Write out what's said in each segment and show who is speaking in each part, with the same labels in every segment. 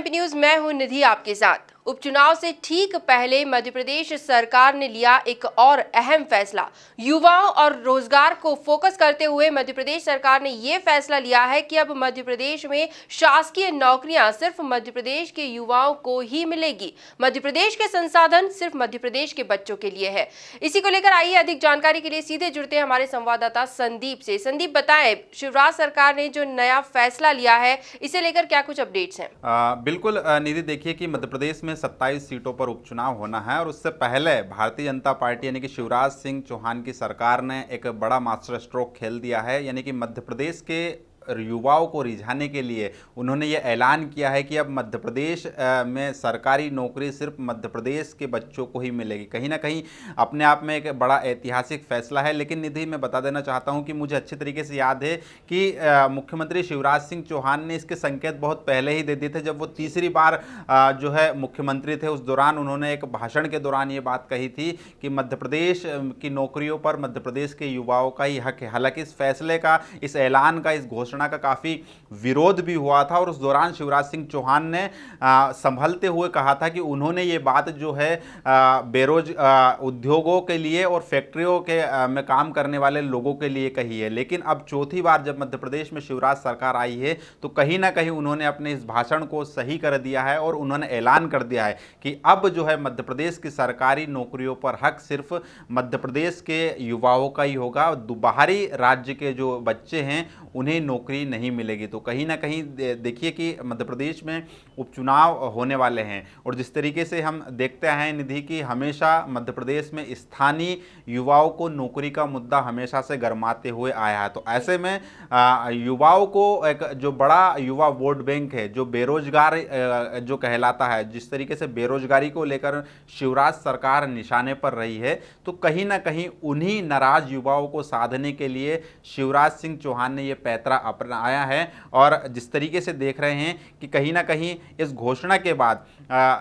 Speaker 1: MP news, मैं हूं निधि आपके साथ। उपचुनाव से ठीक पहले मध्य प्रदेश सरकार ने लिया एक और अहम फैसला। युवाओं और रोजगार को फोकस करते हुए मध्य प्रदेश सरकार ने यह फैसला लिया है कि अब मध्य प्रदेश में शासकीय नौकरियां सिर्फ मध्य प्रदेश के युवाओं को ही मिलेगी। मध्य प्रदेश के संसाधन सिर्फ मध्य प्रदेश के बच्चों के लिए है। इसी को लेकर आइए अधिक जानकारी के लिए सीधे जुड़ते हैं हमारे संवाददाता संदीप से। संदीप, बताएं, शिवराज सरकार ने जो नया फैसला लिया है इसे लेकर क्या कुछ अपडेट्स हैं?
Speaker 2: बिल्कुल निधि, देखिए कि मध्य प्रदेश में 27 सीटों पर उपचुनाव होना है और उससे पहले भारतीय जनता पार्टी यानी कि शिवराज सिंह चौहान की सरकार ने एक बड़ा मास्टर स्ट्रोक खेल दिया है। यानी कि मध्य प्रदेश के युवाओं को रिझाने के लिए उन्होंने ये ऐलान किया है कि अब मध्य प्रदेश में सरकारी नौकरी सिर्फ मध्य प्रदेश के बच्चों को ही मिलेगी। कहीं ना कहीं अपने आप में एक बड़ा ऐतिहासिक फैसला है। लेकिन निधि, मैं बता देना चाहता हूं कि मुझे अच्छे तरीके से याद है कि मुख्यमंत्री शिवराज सिंह चौहान ने इसके संकेत बहुत पहले ही दे दिए थे। जब वो तीसरी बार जो है मुख्यमंत्री थे, उस दौरान उन्होंने एक भाषण के दौरान ये बात कही थी कि मध्य प्रदेश की नौकरियों पर मध्य प्रदेश के युवाओं का ही हक है। हालांकि इस फैसले का, इस ऐलान का, इस घोषणा का काफी विरोध भी हुआ था और उस दौरान शिवराज सिंह चौहान ने संभलते हुए कहा था कि उन्होंने ये बात जो है उद्योगों के लिए और फैक्ट्रियों के में काम करने वाले लोगों के लिए कही है। लेकिन अब चौथी बार जब मध्य प्रदेश में शिवराज सरकार आई है तो कहीं ना कहीं उन्होंने अपने इस भाषण को सही कर दिया है और उन्होंने ऐलान कर दिया है कि अब जो है मध्य प्रदेश की सरकारी नौकरियों पर हक सिर्फ मध्य प्रदेश के युवाओं का ही होगा। बाहरी राज्य के जो बच्चे हैं उन्हें नौकरी नहीं मिलेगी। तो कहीं ना कहीं देखिए कि मध्य प्रदेश में उपचुनाव होने वाले हैं और जिस तरीके से हम देखते हैं निधि कि हमेशा मध्य प्रदेश में स्थानीय युवाओं को नौकरी का मुद्दा हमेशा से गरमाते हुए आया है। तो ऐसे में युवाओं को एक जो बड़ा युवा वोट बैंक है, जो बेरोजगार जो कहलाता है, जिस तरीके से बेरोजगारी को लेकर शिवराज सरकार निशाने पर रही है, तो कहीं ना कहीं उन्हीं नाराज युवाओं को साधने के लिए शिवराज सिंह चौहान ने यह पैतरा अपनाया है। और जिस तरीके से देख रहे हैं कि कहीं ना कहीं इस घोषणा के बाद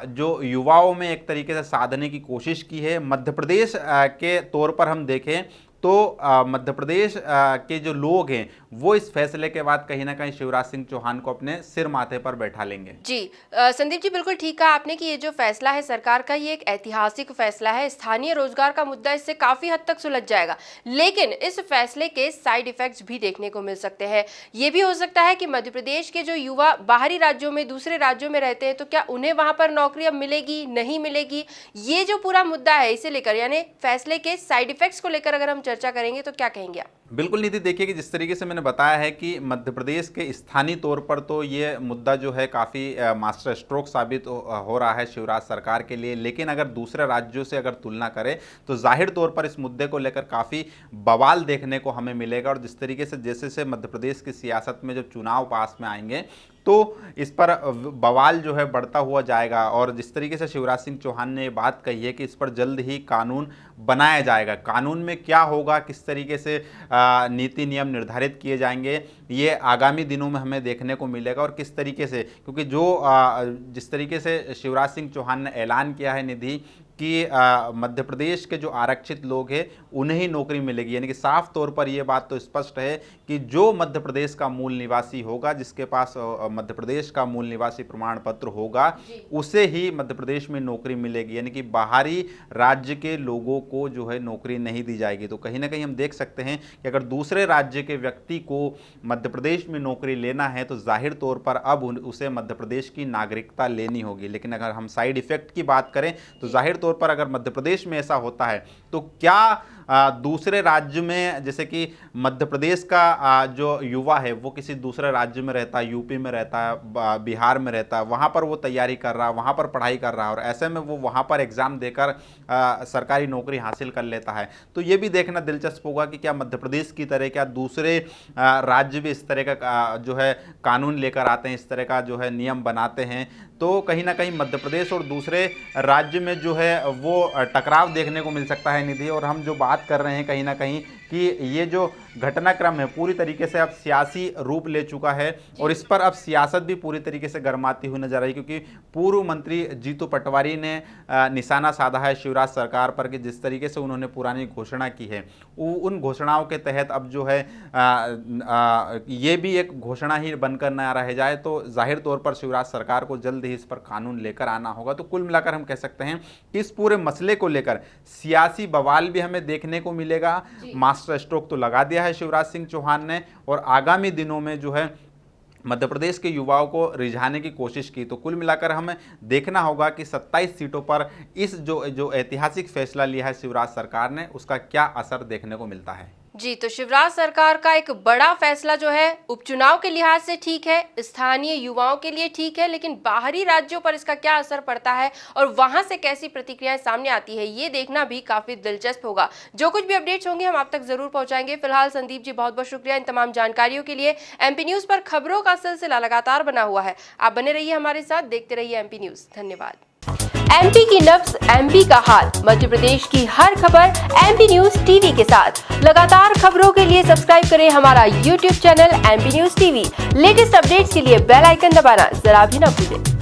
Speaker 2: जो युवाओं में एक तरीके से साधने की कोशिश की है। मध्य प्रदेश के तौर पर हम देखें तो मध्य प्रदेश के जो लोग हैं वो इस फैसले के बाद कहीं ना कहीं शिवराज सिंह चौहान को अपने सिर माथे पर बैठा लेंगे।
Speaker 1: जी संदीप जी, बिल्कुल ठीक कहा आपने कि ये जो फैसला है सरकार का, ये एक ऐतिहासिक फैसला है। स्थानीय रोजगार का मुद्दा इससे काफी हद तक सुलझ जाएगा, लेकिन इस फैसले के साइड इफेक्ट्स भी देखने को मिल सकते हैं। ये भी हो सकता है कि मध्य प्रदेश के जो युवा बाहरी राज्यों में, दूसरे राज्यों में रहते हैं, तो क्या उन्हें वहां पर नौकरी अब मिलेगी, नहीं मिलेगी? ये जो पूरा मुद्दा है इसे लेकर, यानी फैसले के साइड इफेक्ट्स को लेकर अगर हम चर्चा करेंगे तो क्या कहेंगे आप?
Speaker 2: बिल्कुल निधि, देखिए कि जिस तरीके से मैंने बताया है कि मध्य प्रदेश के स्थानीय तौर पर तो ये मुद्दा जो है काफ़ी मास्टर स्ट्रोक साबित हो रहा है शिवराज सरकार के लिए। लेकिन अगर दूसरे राज्यों से अगर तुलना करें तो जाहिर तौर पर इस मुद्दे को लेकर काफ़ी बवाल देखने को हमें मिलेगा। और जिस तरीके से जैसे मध्य प्रदेश की सियासत में जब चुनाव पास में आएंगे तो इस पर बवाल जो है बढ़ता हुआ जाएगा। और जिस तरीके से शिवराज सिंह चौहान ने ये बात कही है कि इस पर जल्द ही कानून बनाया जाएगा, कानून में क्या होगा, किस तरीके से नीति नियम निर्धारित किए जाएंगे, ये आगामी दिनों में हमें देखने को मिलेगा। और किस तरीके से, क्योंकि जिस तरीके से शिवराज सिंह चौहान ने ऐलान किया है निधि कि मध्य प्रदेश के जो आरक्षित लोग हैं उन्हें ही नौकरी मिलेगी, यानी कि साफ तौर पर यह बात तो स्पष्ट है कि जो मध्य प्रदेश का मूल निवासी होगा, जिसके पास मध्य प्रदेश का मूल निवासी प्रमाण पत्र होगा, उसे ही मध्य प्रदेश में नौकरी मिलेगी। यानी कि बाहरी राज्य के लोगों को जो है नौकरी नहीं दी जाएगी। तो कहीं ना कहीं हम देख सकते हैं कि अगर दूसरे राज्य के व्यक्ति को मध्य प्रदेश में नौकरी लेना है तो जाहिर तौर पर अब उसे मध्य प्रदेश की नागरिकता लेनी होगी। लेकिन अगर हम साइड इफेक्ट की बात करें तो जाहिर तौर पर अगर मध्य प्रदेश में ऐसा होता है तो क्या दूसरे राज्य में, जैसे कि मध्य प्रदेश का जो युवा है वो किसी दूसरे राज्य में रहता है, यूपी में रहता है, बिहार में रहता है, वहाँ पर वो तैयारी कर रहा है, वहाँ पर पढ़ाई कर रहा है और ऐसे में वो वहाँ पर एग्ज़ाम देकर सरकारी नौकरी हासिल कर लेता है, तो ये भी देखना दिलचस्प होगा कि क्या मध्य प्रदेश की तरह क्या दूसरे राज्य भी इस तरह का जो है कानून लेकर आते हैं, इस तरह का जो है नियम बनाते हैं। तो कहीं ना कहीं मध्य प्रदेश और दूसरे राज्य में जो है वो टकराव देखने को मिल सकता है निधि। और हम जो बात कर रहे हैं कहीं ना कहीं कि ये जो घटनाक्रम है पूरी तरीके से अब सियासी रूप ले चुका है और इस पर अब सियासत भी पूरी तरीके से गर्माती हुई नजर आई, क्योंकि पूर्व मंत्री जीतू पटवारी ने निशाना साधा है शिवराज सरकार पर कि जिस तरीके से उन्होंने पुरानी घोषणा की है उन घोषणाओं के तहत अब जो है ये भी एक घोषणा ही बनकर न रह जाए तो जाहिर तौर पर शिवराज सरकार को जल्द ही इस पर कानून लेकर आना होगा। तो कुल मिलाकर हम कह सकते हैं कि इस पूरे मसले को लेकर सियासी बवाल भी हमें देखने को मिलेगा। मास्टर स्ट्रोक तो लगा दिया है शिवराज सिंह चौहान ने और आगामी दिनों में जो है मध्य प्रदेश के युवाओं को रिझाने की कोशिश की। तो कुल मिलाकर हमें देखना होगा कि 27 सीटों पर इस जो ऐतिहासिक फैसला लिया है शिवराज सरकार ने उसका क्या असर देखने को मिलता है।
Speaker 1: जी, तो शिवराज सरकार का एक बड़ा फैसला जो है उपचुनाव के लिहाज से ठीक है, स्थानीय युवाओं के लिए ठीक है, लेकिन बाहरी राज्यों पर इसका क्या असर पड़ता है और वहां से कैसी प्रतिक्रियाएं सामने आती है ये देखना भी काफी दिलचस्प होगा। जो कुछ भी अपडेट्स होंगे हम आप तक जरूर पहुंचाएंगे। फिलहाल संदीप जी बहुत बहुत शुक्रिया इन तमाम जानकारियों के लिए। एमपी न्यूज पर खबरों का सिलसिला लगातार बना हुआ है, आप बने रहिए हमारे साथ, देखते रहिए एमपी न्यूज। धन्यवाद। एमपी की नब्ज, एमपी का हाल, मध्य प्रदेश की हर खबर एमपी न्यूज टीवी के साथ। लगातार खबरों के लिए सब्सक्राइब करें हमारा YouTube channel MP news TV. Latest updates के लिए बेल आइकन दबाना जरा भी न भूलें।